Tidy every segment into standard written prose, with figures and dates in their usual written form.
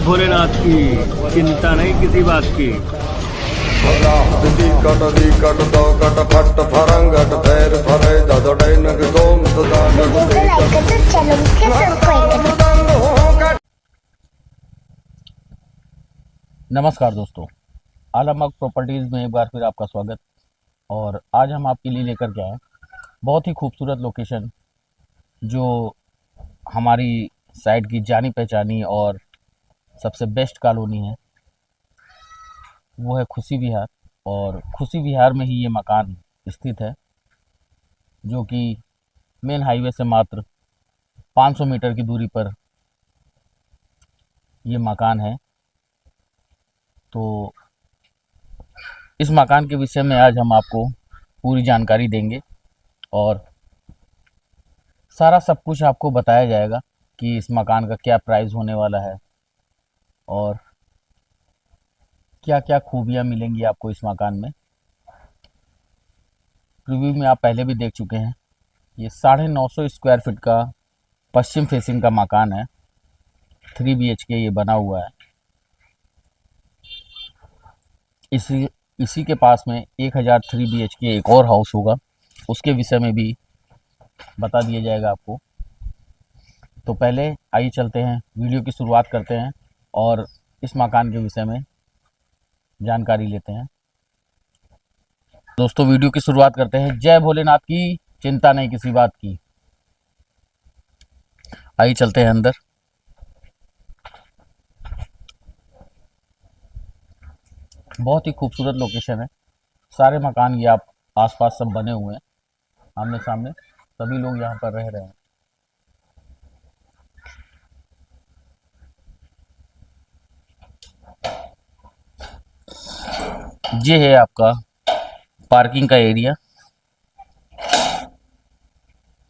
भोलेनाथ की, चिंता नहीं किसी बात की। कट दी कट दो कट फट फरंगट फैर फरे ददड़े नग गोम सदा वीडियो को लाइक कर दो, चैनल को सब्सक्राइब कर दो। नमस्कार दोस्तों, आलमबाग प्रॉपर्टीज़ में एक बार फिर आपका स्वागत। और आज हम आपके लिए लेकर के आए बहुत ही खूबसूरत लोकेशन जो हमारी साइड की जानी पहचानी और सबसे बेस्ट कॉलोनी है, वो है खुशी विहार। और खुशी विहार में ही ये मकान स्थित है, जो कि मेन हाईवे से मात्र 500 मीटर की दूरी पर ये मकान है। तो इस मकान के विषय में आज हम आपको पूरी जानकारी देंगे और सारा सब कुछ आपको बताया जाएगा कि इस मकान का क्या प्राइस होने वाला है और क्या क्या खूबियाँ मिलेंगी आपको इस मकान में। रिव्यू में आप पहले भी देख चुके हैं। ये 950 स्क्वायर फीट का पश्चिम फेसिंग का मकान है। 3 BHK ये बना हुआ है। इसी इसी के पास में 1000 3 BHK एक और हाउस होगा, उसके विषय में भी बता दिया जाएगा आपको। तो पहले आइए चलते हैं, वीडियो की शुरुआत करते हैं और इस मकान के विषय में जानकारी लेते हैं। दोस्तों, वीडियो की शुरुआत करते हैं। जय भोलेनाथ की, चिंता नहीं किसी बात की। आइए चलते हैं अंदर। बहुत ही खूबसूरत लोकेशन है। सारे मकान ये आप आसपास सब बने हुए हैं, आमने सामने सभी लोग यहाँ पर रह रहे हैं। ये है आपका पार्किंग का एरिया।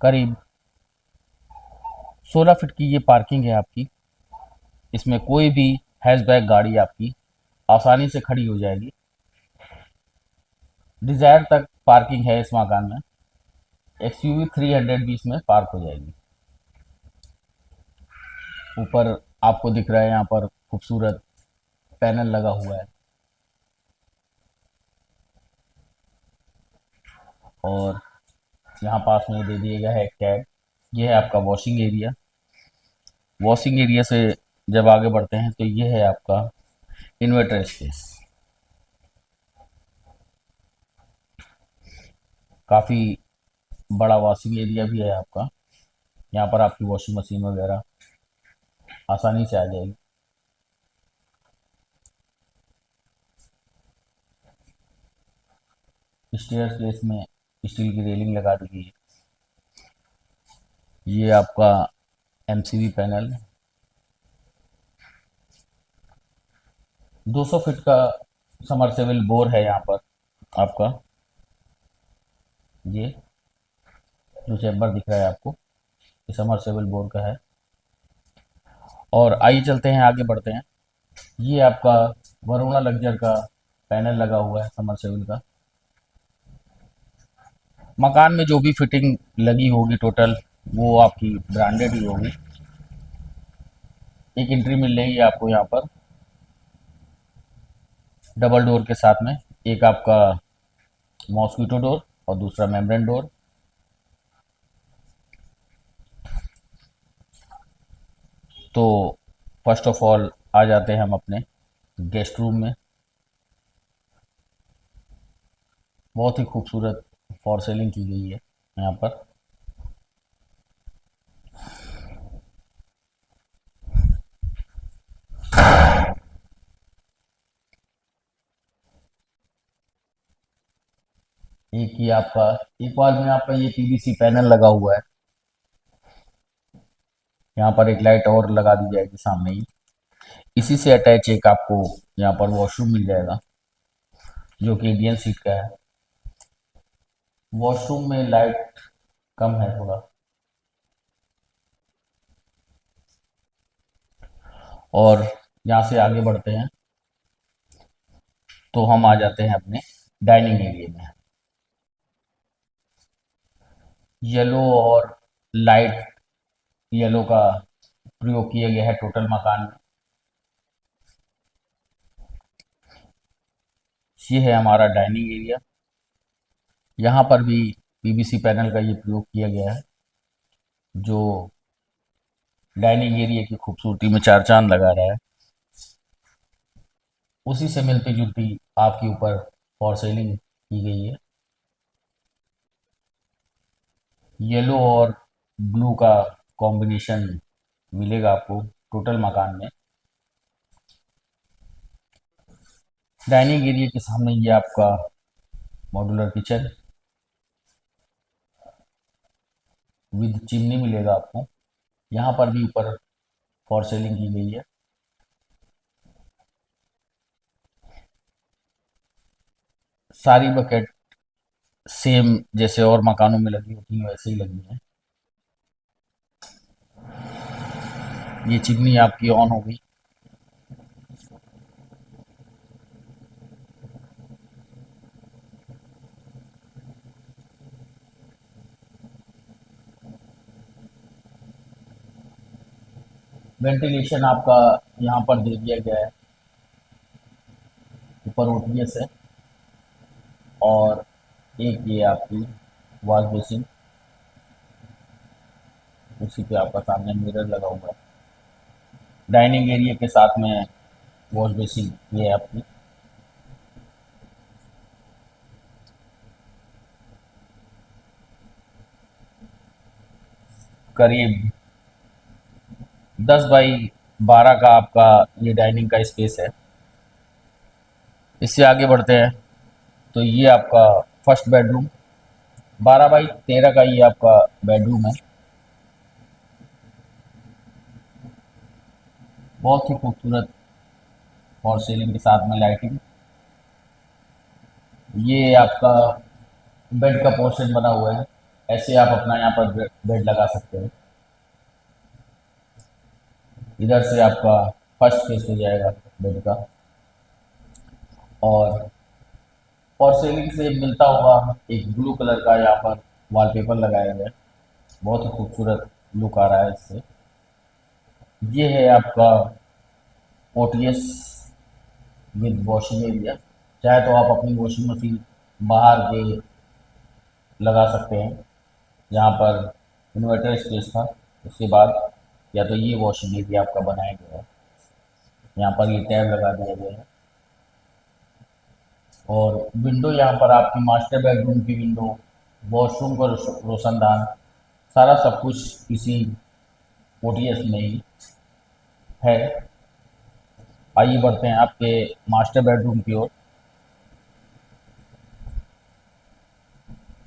करीब 16 फीट की ये पार्किंग है आपकी। इसमें कोई भी हैचबैक गाड़ी आपकी आसानी से खड़ी हो जाएगी। डिजायर तक पार्किंग है इस मकान में। XUV 300 भी इसमें पार्क हो जाएगी। ऊपर आपको दिख रहा है यहाँ पर खूबसूरत पैनल लगा हुआ है। और यहाँ पास में दे दिया गया है एक टैग। ये है आपका वॉशिंग एरिया। वॉशिंग एरिया से जब आगे बढ़ते हैं तो ये है आपका इन्वर्टर स्पेस। काफ़ी बड़ा वॉशिंग एरिया भी है आपका। यहाँ पर आपकी वॉशिंग मशीन वगैरह आसानी से आ जाएगी। स्टेयर स्पेस में स्टील की रेलिंग लगा दी गई है। ये आपका MCB पैनल 200 फीट का समरसेबल बोर है यहाँ पर आपका। ये जो चैम्बर दिख रहा है आपको, ये समरसेबल बोर का है। और आइए चलते हैं, आगे बढ़ते हैं। ये आपका वरुणा लग्जर का पैनल लगा हुआ है समरसेबल का। मकान में जो भी फिटिंग लगी होगी टोटल, वो आपकी ब्रांडेड ही होगी। एक एंट्री मिल रही है आपको यहाँ पर डबल डोर के साथ में। एक आपका मॉस्किटो डोर और दूसरा मेम्ब्रेन डोर। तो फर्स्ट ऑफ ऑल आ जाते हैं हम अपने गेस्ट रूम में। बहुत ही खूबसूरत फॉर सेलिंग की गई है यहाँ पर। एक ही आपका एक वाल में आपका ये PVC पैनल लगा हुआ है। यहाँ पर एक लाइट और लगा दी जाएगी सामने ही। इसी से अटैच एक आपको यहाँ पर वॉशरूम मिल जाएगा, जो कि इंडियन सीट का है। वॉशरूम में लाइट कम है थोड़ा। और यहाँ से आगे बढ़ते हैं तो हम आ जाते हैं अपने डाइनिंग एरिया में। येलो और लाइट येलो का प्रयोग किया गया है टोटल मकान में। ये है हमारा डाइनिंग एरिया। यहाँ पर भी पीवीसी पैनल का ये प्रयोग किया गया है, जो डाइनिंग एरिया की खूबसूरती में चार चांद लगा रहा है। उसी से मिलती जुलती आपके ऊपर फॉर सेलिंग की गई है। येलो और ब्लू का कॉम्बिनेशन मिलेगा आपको टोटल मकान में। डाइनिंग एरिया के सामने ये आपका मॉड्यूलर किचन विद चिमनी मिलेगा आपको। यहाँ पर भी ऊपर फॉर सेलिंग की गई है। सारी बकेट सेम जैसे और मकानों में लगी होती हैं वैसे ही लगी हैं। ये चिमनी आपकी ऑन हो गई। वेंटिलेशन आपका यहाँ पर दे दिया गया है। ऊपर ओटीएस है और एक ये आपकी वॉश बेसिन, उसी पे आपका सामने मिरर लगा हुआ है। डाइनिंग एरिया के साथ में वॉश बेसिन ये है आपकी। करीब 10 बाई 12 का आपका ये डाइनिंग का स्पेस है। इससे आगे बढ़ते हैं तो ये आपका फर्स्ट बेडरूम, 12 बाई 13 का ये आपका बेडरूम है। बहुत ही खूबसूरत फॉर सीलिंग के साथ में लाइटिंग। ये आपका बेड का पोर्शन बना हुआ है। ऐसे आप अपना यहाँ पर बेड लगा सकते हैं। इधर से आपका फर्स्ट फेस हो जाएगा बेड का, और फॉर सीलिंग से मिलता हुआ एक ब्लू कलर का यहाँ पर वॉलपेपर लगाया गया है। बहुत ही खूबसूरत लुक आ रहा है इससे। ये है आपका ओटीएस विद वॉशिंग एरिया। चाहे तो आप अपनी वॉशिंग मशीन बाहर के लगा सकते हैं, जहाँ पर इन्वर्टर स्पेस था। उसके बाद या तो ये वॉशिंग एरिया आपका बनाया गया है, यहाँ पर ये टैब लगा दिया गया है। और विंडो यहाँ पर आपकी मास्टर बेडरूम की विंडो, वॉशरूम का रोशनदान, सारा सब कुछ इसी ओटीएस में ही है। आइए बढ़ते हैं आपके मास्टर बेडरूम की ओर।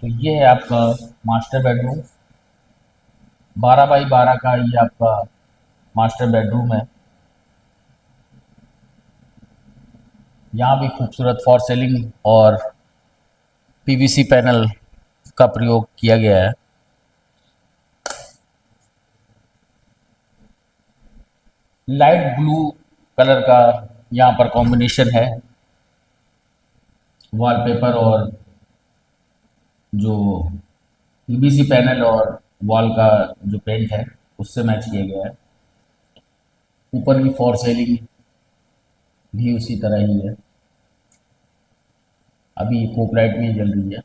तो ये है आपका मास्टर बेडरूम, 12 बाई 12 का ये आपका मास्टर बेडरूम है। यहाँ भी खूबसूरत फॉर सीलिंग और पीवीसी पैनल का प्रयोग किया गया है। लाइट ब्लू कलर का यहाँ पर कॉम्बिनेशन है वॉलपेपर और जो पीवीसी पैनल और वॉल का जो पेंट है उससे मैच किया गया है। ऊपर की फॉर सीलिंग भी उसी तरह ही है। अभी ये कोक लाइट में जल रही है।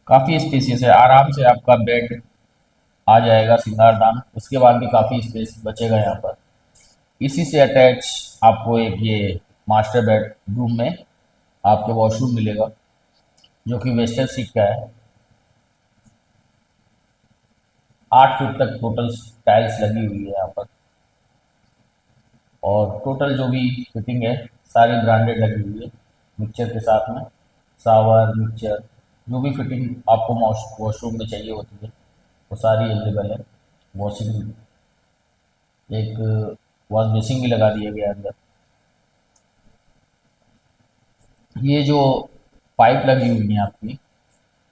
काफ़ी स्पेसियस है, आराम से आपका बेड आ जाएगा सिंगारदान। उसके बाद भी काफ़ी स्पेस बचेगा यहाँ पर। इसी से अटैच आपको एक ये मास्टर बेडरूम में आपको वॉशरूम मिलेगा, जो कि वेस्टर्न सीट का है। 8 फीट तक टोटल टाइल्स लगी हुई है यहाँ पर, और टोटल जो भी फिटिंग है सारी ब्रांडेड लगी हुई है मिक्सचर के साथ में। शावर, मिक्सचर, जो भी फिटिंग आपको वॉशरूम में चाहिए होती है वो सारी अवेलेबल है। वॉशिंग, एक वॉश बेसिन भी लगा दिया गया अंदर। ये जो पाइप लगी हुई है आपकी,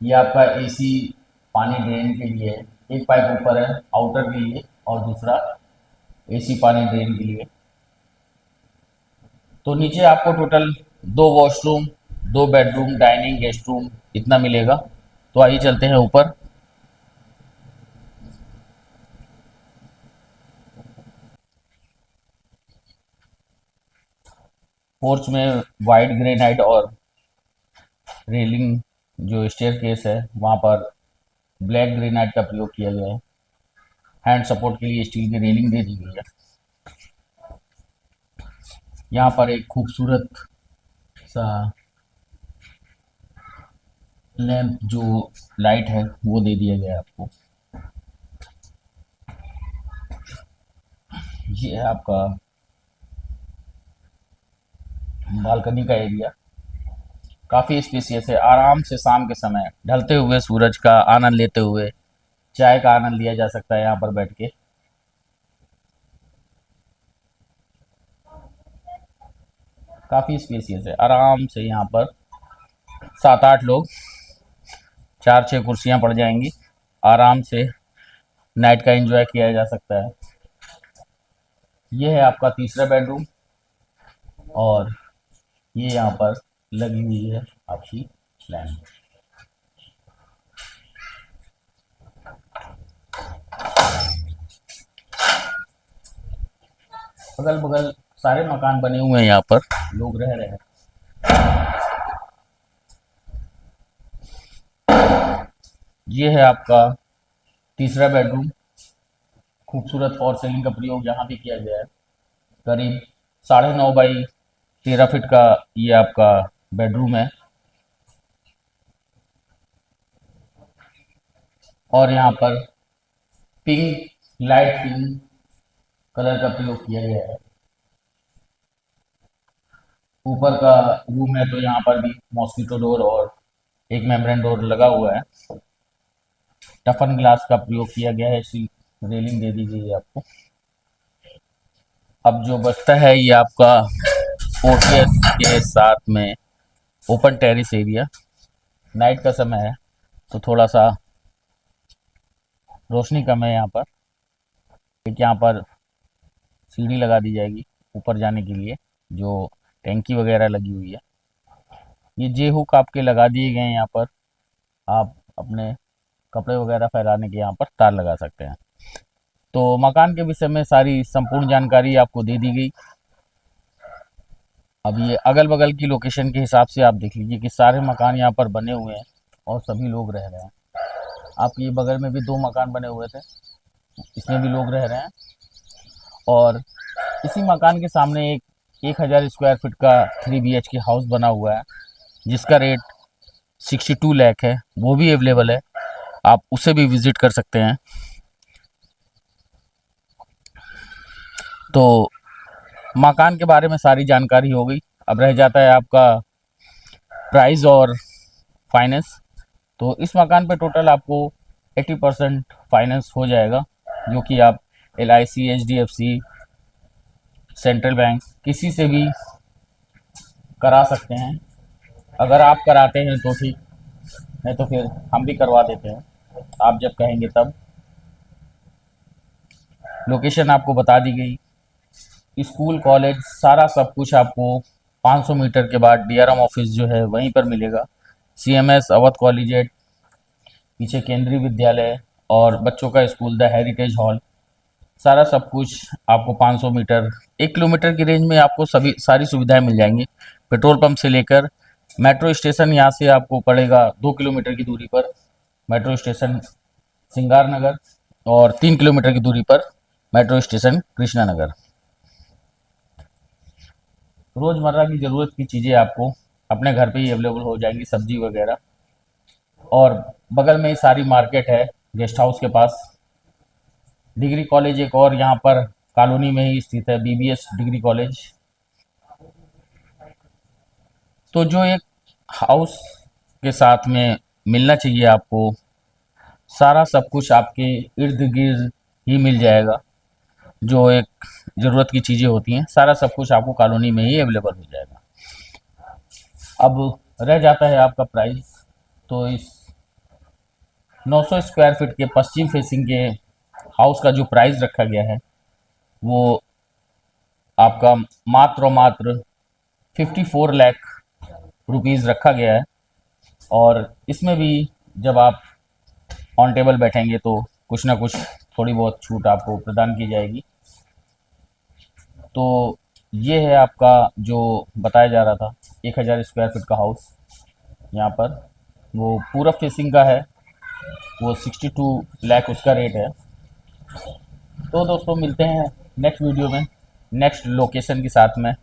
ये आपका एसी पानी ड्रेन के लिए है। एक पाइप ऊपर है आउटर के लिए और दूसरा एसी पानी ड्रेन के लिए। तो नीचे आपको total 2 washroom, 2 bedroom, dining, guest room इतना मिलेगा। तो आइए चलते हैं ऊपर। पोर्च में वाइट ग्रेनाइट और रेलिंग जो स्टेयरकेस है वहाँ पर ब्लैक ग्रेनाइट का प्रयोग किया गया है। हैंड सपोर्ट के लिए स्टील की रेलिंग दे दी गई है। यहाँ पर एक खूबसूरत सा लैंप जो लाइट है वो दे दिया गया है आपको। ये है आपका बालकनी का एरिया, काफ़ी स्पेसियस है। आराम से शाम के समय ढलते हुए सूरज का आनंद लेते हुए चाय का आनंद लिया जा सकता है यहाँ पर बैठ के। काफ़ी स्पेसियस है, आराम से यहाँ पर 7-8 लोग, 4-6 कुर्सियाँ पड़ जाएंगी, आराम से नाइट का एंजॉय किया जा सकता है। ये है आपका तीसरा बेडरूम और ये यहाँ पर लगी हुई है आपकी लैंप। अगल बगल सारे मकान बने हुए हैं, यहाँ पर लोग रह रहे हैं। ये है आपका तीसरा बेडरूम। खूबसूरत फॉर सीलिंग का प्रयोग यहाँ भी किया गया है। करीब 9.5 बाई 13 फीट का ये आपका बेडरूम है और यहाँ पर पिंक, लाइट पिंक कलर का प्रयोग किया गया है। ऊपर का रूम है तो यहाँ पर भी मॉस्किटो डोर और एक मेम्ब्रेन डोर लगा हुआ है। टफन ग्लास का प्रयोग किया गया है, इसी रेलिंग दे दी गई है आपको। अब जो बचता है ये आपका पोर्टियस के साथ में ओपन टेरिस एरिया। नाइट का समय है तो थोड़ा सा रोशनी कम है यहाँ पर। एक यहाँ पर सीढ़ी लगा दी जाएगी ऊपर जाने के लिए, जो टैंकी वगैरह लगी हुई है। ये जे हुक आपके लगा दिए गए हैं यहाँ पर, आप अपने कपड़े वगैरह फैलाने के यहाँ पर तार लगा सकते हैं। तो मकान के विषय में सारी संपूर्ण जानकारी आपको दे दी गई। अब ये अगल बगल की लोकेशन के हिसाब से आप देख लीजिए कि सारे मकान यहाँ पर बने हुए हैं और सभी लोग रह रहे हैं। आपके ये बगल में भी 2 मकान बने हुए थे, इसमें भी लोग रह रहे हैं। और इसी मकान के सामने एक 1000 स्क्वायर फीट का 3 BHK हाउस बना हुआ है जिसका रेट 62 लाख है, वो भी अवेलेबल है, आप उसे भी विजिट कर सकते हैं। तो मकान के बारे में सारी जानकारी हो गई। अब रह जाता है आपका प्राइस और फाइनेंस। तो इस मकान पे टोटल आपको 80% फाइनेंस हो जाएगा, जो कि आप LIC, HDFC, सेंट्रल बैंक किसी से भी करा सकते हैं। अगर आप कराते हैं तो ठीक, नहीं तो फिर हम भी करवा देते हैं, आप जब कहेंगे तब। लोकेशन आपको बता दी गई, स्कूल कॉलेज सारा सब कुछ आपको 500 मीटर के बाद DRM ऑफिस जो है वहीं पर मिलेगा। CMS अवध कॉलेजिएट, पीछे केंद्रीय विद्यालय और बच्चों का स्कूल द हेरिटेज हॉल, सारा सब कुछ आपको 500 मीटर 1 किलोमीटर की रेंज में आपको सारी सुविधाएं मिल जाएंगी। पेट्रोल पंप से लेकर मेट्रो स्टेशन यहाँ से आपको पड़ेगा 2 किलोमीटर की दूरी पर मेट्रो स्टेशन सिंगार नगर और 3 किलोमीटर की दूरी पर मेट्रो स्टेशन कृष्णा नगर। रोज़मर्रा की ज़रूरत की चीज़ें आपको अपने घर पे ही अवेलेबल हो जाएंगी, सब्जी वगैरह। और बगल में ही सारी मार्केट है गेस्ट हाउस के पास। डिग्री कॉलेज एक और यहाँ पर कॉलोनी में ही स्थित है, BBS डिग्री कॉलेज। तो जो एक हाउस के साथ में मिलना चाहिए आपको, सारा सब कुछ आपके इर्द गिर्द ही मिल जाएगा। जो एक ज़रूरत की चीज़ें होती हैं सारा सब कुछ आपको कॉलोनी में ही अवेलेबल हो जाएगा। अब रह जाता है आपका प्राइस। तो इस 900 स्क्वायर फीट के पश्चिम फेसिंग के हाउस का जो प्राइस रखा गया है वो आपका मात्र और मात्र 54 लाख रुपीज़ रखा गया है। और इसमें भी जब आप ऑन टेबल बैठेंगे तो कुछ ना कुछ थोड़ी बहुत छूट आपको प्रदान की जाएगी। तो ये है आपका जो बताया जा रहा था 1000 स्क्वायर फीट का हाउस। यहाँ पर वो पूरब फेसिंग का है, वो 62 लाख उसका रेट है। तो दोस्तों मिलते हैं नेक्स्ट वीडियो में नेक्स्ट लोकेशन के साथ में।